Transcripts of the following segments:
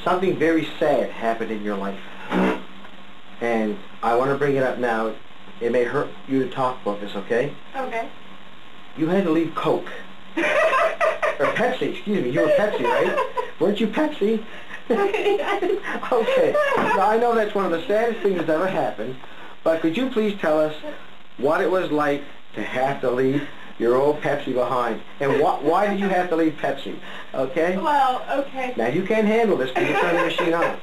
something very sad happened in your life. And I want to bring it up now. It may hurt you to talk about this, okay? Okay. You had to leave Coke. Or Pepsi, excuse me. You were Pepsi, right? Weren't you Pepsi? Okay. Now, I know that's one of the saddest things that's ever happened, but could you please tell us what it was like to have to leave your old Pepsi behind? And why did you have to leave Pepsi? Okay? Well, okay. Now, you can't handle this because you turn the machine on.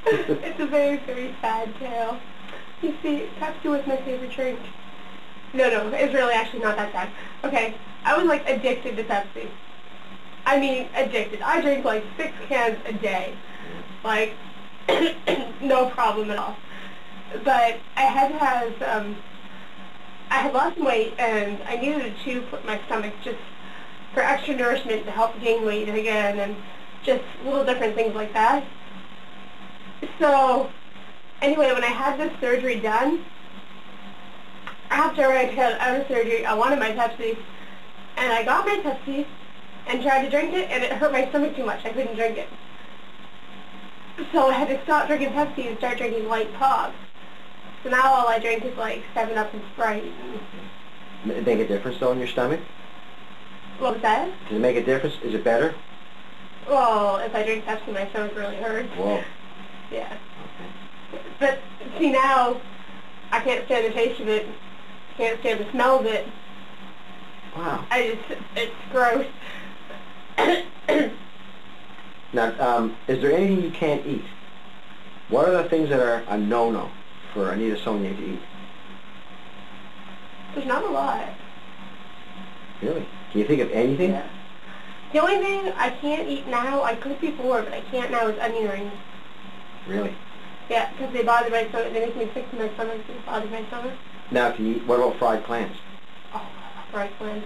It's a very, very sad tale. You see, Pepsi was my favorite drink. No, it's really actually not that sad. Okay, I was like addicted to Pepsi. I mean, addicted. I drank like 6 cans a day. Like, no problem at all. But I had to have, I had lost some weight and I needed a chew for my stomach just for extra nourishment to help gain weight again and just little different things like that. So, anyway, when I had this surgery done, after I had out of surgery, I wanted my Pepsi, and I got my Pepsi and tried to drink it, and it hurt my stomach too much. I couldn't drink it. So I had to stop drinking Pepsi and start drinking light pop. So now all I drink is like 7-Up and Sprite. Did it make a difference, though, in your stomach? What was that? Did it make a difference? Is it better? Well, if I drink Pepsi, my stomach really hurts. Whoa. Yeah. Okay. But, see, now, I can't stand the taste of it. Can't stand the smell of it. Wow. It's gross. Now, is there anything you can't eat? What are the things that are a no-no for Anita Saulnier to eat? There's not a lot. Really? Can you think of anything? Yeah. The only thing I can't eat now, I could before, but I can't now, is onion rings. Really? Yeah, because they bother my stomach. They make me sick to my stomach. They bother my stomach. Now, can you eat, what about fried clams? Oh, fried clams.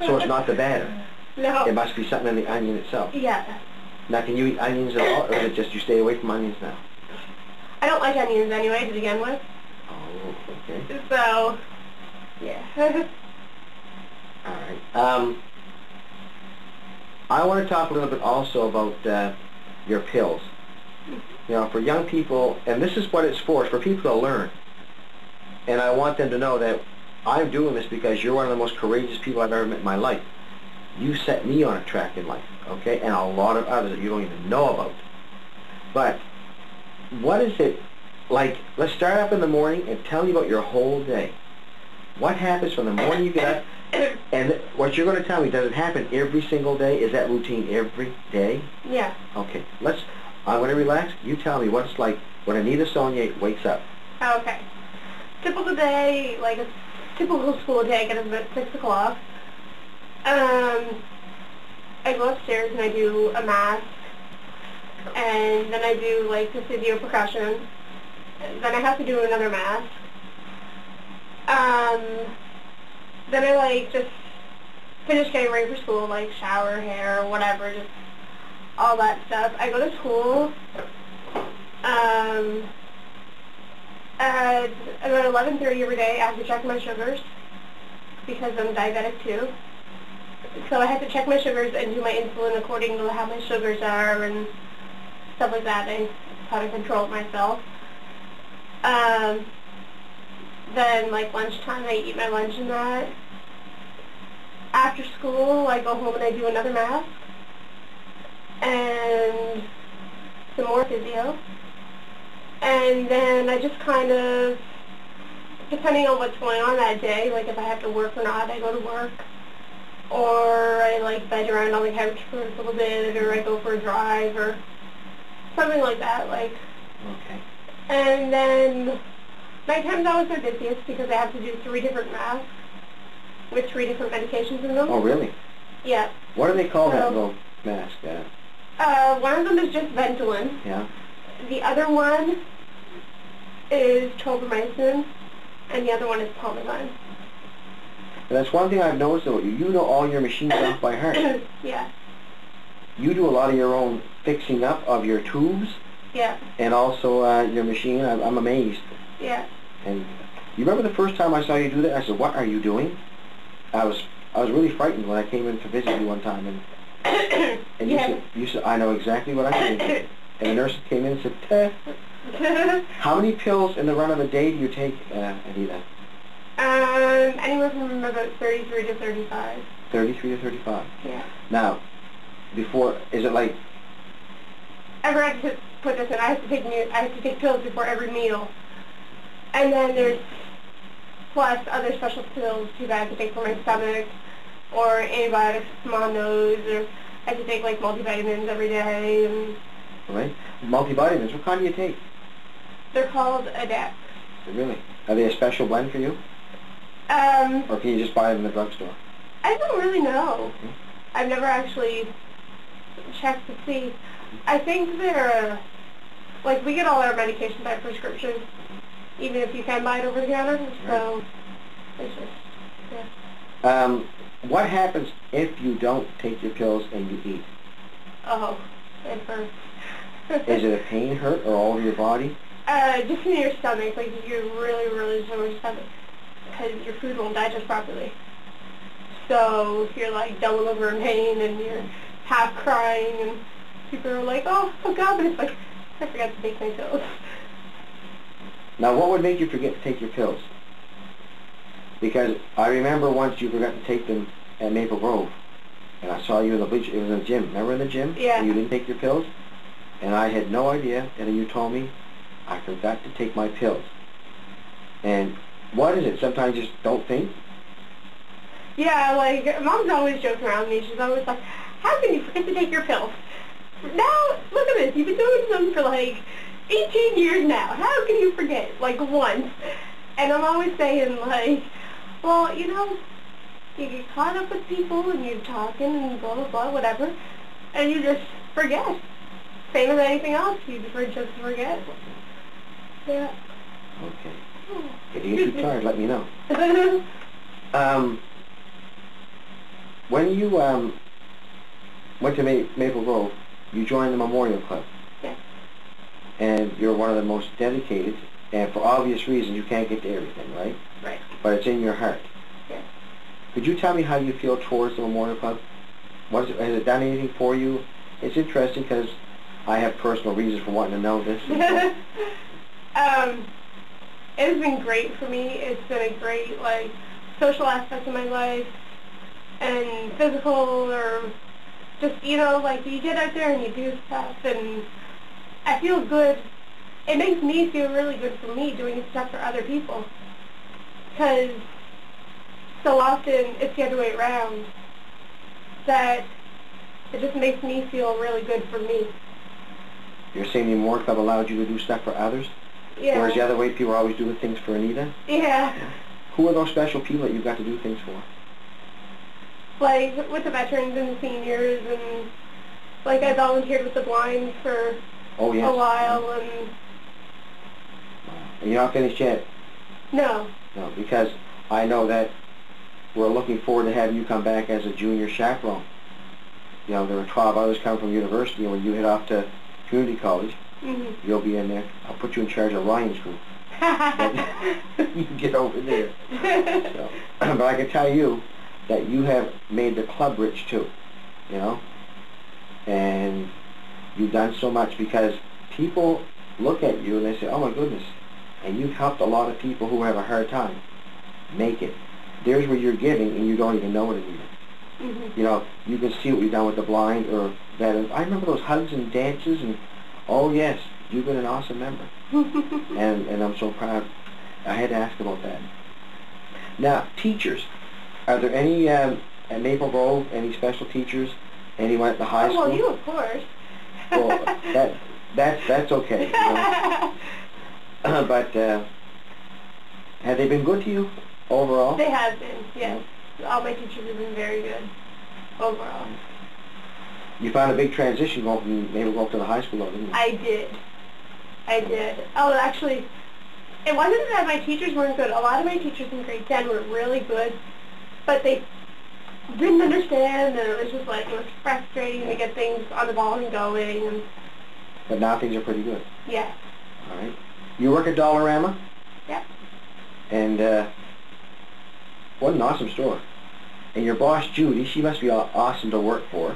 So it's not the batter? No. It must be something in the onion itself? Yeah. Now, can you eat onions at all, or is it just you stay away from onions now? I don't like onions anyway to begin with. Oh, okay. So, yeah. All right. I want to talk a little bit also about your pills. You know, for young people, and this is what it's for people to learn. And I want them to know that I'm doing this because you're one of the most courageous people I've ever met in my life. You set me on a track in life, okay, and a lot of others that you don't even know about. But what is it like? Let's start up in the morning and tell me about your whole day. What happens from the morning you get up, and what you're going to tell me, does it happen every single day? Is that routine every day? Yeah. Okay, I'm going to relax. You tell me what it's like when Anita Saulnier wakes up. Okay. Typical day, like a typical school day, I get up at 6 o'clock. I go upstairs and I do a mask, and then I do like the physio percussion. Then I have to do another mask. Then I like just finish getting ready for school, like shower, hair, whatever, just all that stuff. I go to school at about 11:30 every day. I have to check my sugars because I'm diabetic too. So I have to check my sugars and do my insulin according to how my sugars are and stuff like that. I how to control it myself. Then like lunchtime, I eat my lunch and that. After school, I go home and I do another mask and some more physio. And then I just kind of, depending on what's going on that day, like if I have to work or not, I go to work. Or I like bed around on the couch for a little bit, or I go for a drive, or something like that, like. Okay. And then nighttime's always the busiest because I have to do 3 different masks with 3 different medications in them. Oh, really? Yeah. What do they call that little mask? One of them is just Ventolin. Yeah. The other one is tobramycin, and the other one is Pomalyst. And that's one thing I've noticed about you. You know all your machines off by heart. Yeah. You do a lot of your own fixing up of your tubes. Yeah. And also your machine. I'm amazed. Yeah. And you remember the first time I saw you do that? I said, "What are you doing?" I was really frightened when I came in to visit you one time, and Yeah. you said, "I know exactly what I'm doing." and the nurse came in and said, how many pills in the run of a day do you take, Anita? Anywhere from about 33 to 35. 33 to 35. Yeah. Now, before, is it like... I forgot to put this in. I have to take pills before every meal. And then there's plus other special pills too that I have to take for my stomach, or antibiotics for my nose, or I have to take like multivitamins every day. And right? Multivitamins, what kind do you take? they're called Adapt. Really? Are they a special blend for you? Or can you just buy them in the drugstore? I don't really know. Okay. I've never actually checked to see. I think they're, like, we get all our medication by prescription, even if you can buy it over the counter, so it's just, yeah. What happens if you don't take your pills and you eat? Oh, it hurts. Is it a pain hurt or all over your body? Just in your stomach, like if you're really, really sore stomach, because your food won't digest properly. So you're like double over in pain and you're half crying and people are like, oh God, but it's like, I forgot to take my pills. Now what would make you forget to take your pills? Because I remember once you forgot to take them at Maple Grove, and I saw you in the bleacher, it was in the gym, remember in the gym? Yeah. And you didn't take your pills? And I had no idea, and then you told me, I forgot to take my pills. And what is it? Sometimes you just don't think? Yeah, like, Mom's always joking around me. She's always like, how can you forget to take your pills? Now, look at this. You've been doing them for like 18 years now. How can you forget? Like, once. And I'm always saying, like, well, you know, you get caught up with people and you're talking and blah, blah, blah, whatever, and you just forget. Same as anything else. You just forget. Yeah. Okay. If you get too tired, let me know. When you went to Maple Grove, you joined the Memorial Club. Yeah. And you're one of the most dedicated, and for obvious reasons you can't get to everything, right? Right. But it's in your heart. Yeah. Could you tell me how you feel towards the Memorial Club? Has it done anything for you? It's interesting because I have personal reasons for wanting to know this. It has been great for me. It's been a great, like, social aspect of my life, and physical, or just, you know, like, you get out there and you do stuff, and I feel good. It makes me feel really good for me doing stuff for other people, because so often it's the other way around, that it just makes me feel really good for me. You're saying the Memorial Club allowed you to do stuff for others? Yeah. Whereas the other way people are always doing things for Anita? Yeah. Who are those special people that you've got to do things for? Like, with the veterans and the seniors, and, like, I volunteered with the blind for Oh, yes. a while, and... And you're not finished yet? No. No, because I know that we're looking forward to having you come back as a junior chaperone. You know, there are 12 others coming from university, and when you head off to community college, you'll be in there. I'll put you in charge of Ryan's group. You can get over there. So, but I can tell you that you have made the club rich too, you know, and you've done so much because people look at you and they say, oh my goodness, and you've helped a lot of people who have a hard time make it. There's where you're giving and you don't even know it anymore. You know, you can see what you've done with the blind or veterans. I remember those hugs and dances, and oh yes, you've been an awesome member. and I'm so proud. I had to ask about that. Now, teachers. Are there any at Maple Grove, any special teachers? Anyone at the high school? Well, you, of course. Well, that's okay. You know? But have they been good to you overall? They have been, yes. All my teachers have been very good overall. You found a big transition going from Maple Grove to the high school, though, didn't you? I did. Oh, actually, it wasn't that my teachers weren't good. A lot of my teachers in grade 10 were really good, but they didn't understand, and it was just like, it was frustrating to get things on the ball and going. And but now things are pretty good. Yeah. All right. You work at Dollarama? Yeah. And what an awesome store. And your boss, Judy, she must be awesome to work for.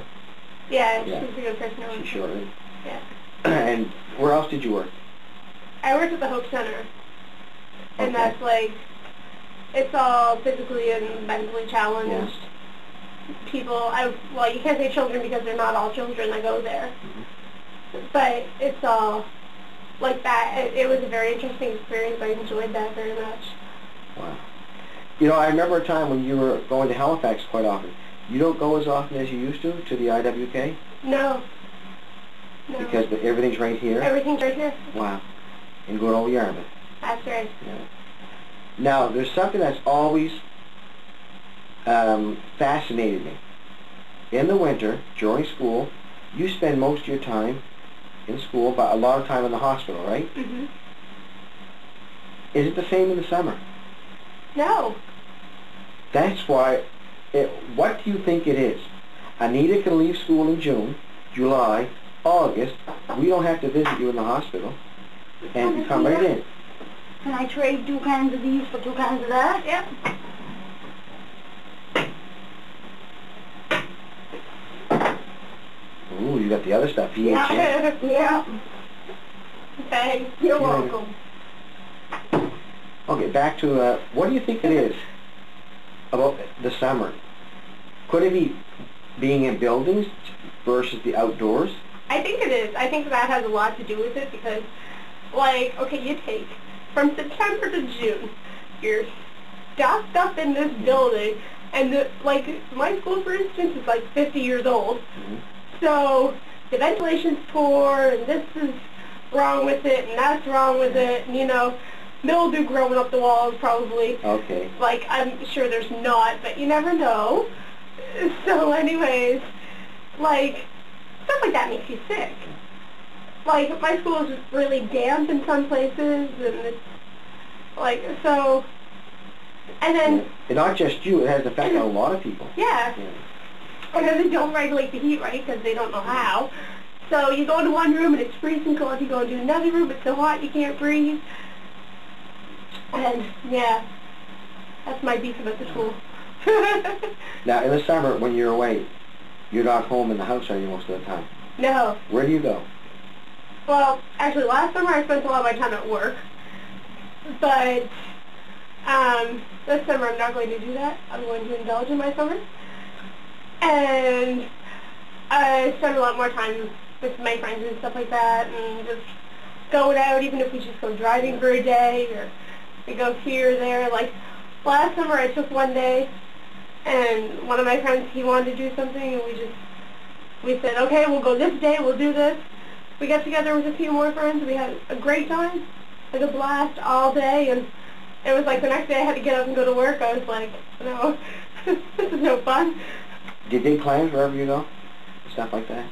Yeah, she's a good person to work for. She sure is. Yeah. And where else did you work? I worked at the Hope Center, and Okay. that's like, it's all physically and mentally challenged people. Well, you can't say children because they're not all children that go there, but it's all like that. It was a very interesting experience. I enjoyed that very much. Wow. You know, I remember a time when you were going to Halifax quite often. You don't go as often as you used to the IWK? No. No. Because everything's right here? Everything's right here. Wow. In good old Yarmouth. That's right. Yeah. Now, there's something that's always fascinated me. In the winter, during school, you spend most of your time in school, but a lot of time in the hospital, right? Mhm. Is it the same in the summer? No. That's why, what do you think it is? Anita can leave school in June, July, August. We don't have to visit you in the hospital. And you come right in. Can I trade 2 cans of these for 2 cans of that? Yep. Ooh, you got the other stuff, VHS. Yeah. Thanks. You're Yeah. welcome. Okay, back to, what do you think it is about the summer? Could it be being in buildings versus the outdoors? I think it is. I think that has a lot to do with it because, like, okay, you take from September to June, you're stocked up in this building, and like my school, for instance, is like 50 years old. Mm-hmm. So the ventilation's poor, and this is wrong with it, and that's wrong with it, and, you know, mildew growing up the walls probably. Okay. Like, I'm sure there's not, but you never know. So anyways, like, stuff like that makes you sick. Like, my school is really damp in some places, and it's, like, so, and then, And not just you, it has an effect on a lot of people. yeah, Yeah. and then they don't regulate the heat right, because they don't know how. So you go into one room and it's freezing cold, you go into another room, it's so hot you can't breathe. And, yeah, that's my beef about the school. Now, in the summer, when you're away, you're not home in the house, are you, most of the time? No. Where do you go? Well, actually, last summer I spent a lot of my time at work. But this summer I'm not going to do that. I'm going to indulge in my summer. And I spend a lot more time with my friends and stuff like that, and just going out, even if we just go driving for a day, or we go here or there. Like, last summer I took one day, and one of my friends, he wanted to do something, and we said, okay, we'll go this day, we'll do this. We got together with a few more friends, we had a great time, like a blast all day, and it was like the next day I had to get up and go to work. I was like, no, this is no fun. Do you dig clams wherever you go? Stuff like that?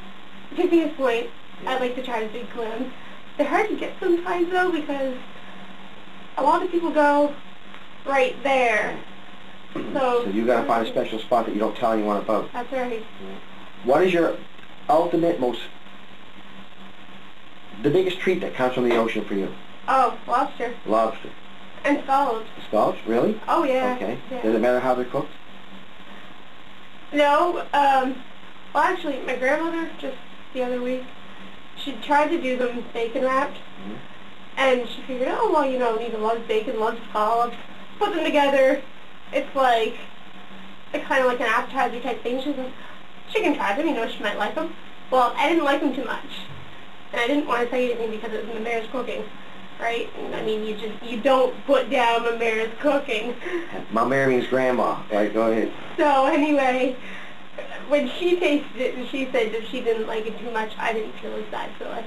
To be a point, I like to try to dig clams. They're hard to get sometimes though, because a lot of people go right there. So you got to find a special spot that you don't tell anyone about. That's right. What is your ultimate, the biggest treat that comes from the ocean for you? Oh, lobster. Lobster. And scallops. Scallops? Really? Oh yeah. Okay. Yeah. Does it matter how they're cooked? No, well actually my grandmother just the other week, she tried to do them bacon wrapped, and she figured, oh well, you know, Neva loves bacon, loves scallops, put them together, it's kind of like an appetizer type thing. She said, she can try them, you know, she might like them. Well, I didn't like them too much, and I didn't want to say anything because it was Mamera's cooking, right? And, I mean, you don't put down Mamera's cooking. Mama means grandma. All right, go ahead. So anyway, when she tasted it and she said that she didn't like it too much, I didn't feel as bad, so I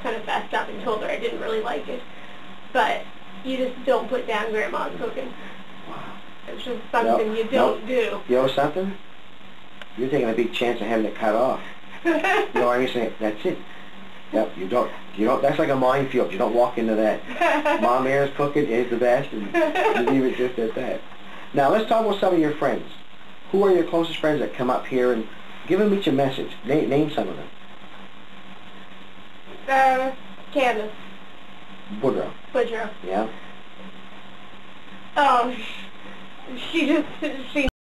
kind of fessed up and told her I didn't really like it. But you just don't put down grandma's cooking. Wow. It's just something you don't do. You know something? You're taking a big chance of having it cut off. You know what I mean? Saying, that's it. Yep, you don't, that's like a minefield. You don't walk into that. Mom Mare's cooking is the best, and you leave it just at that. Now, let's talk about some of your friends. Who are your closest friends that come up here, and give them each a message? Name some of them. Candace. Woodrow. Woodrow. Yeah? Oh, she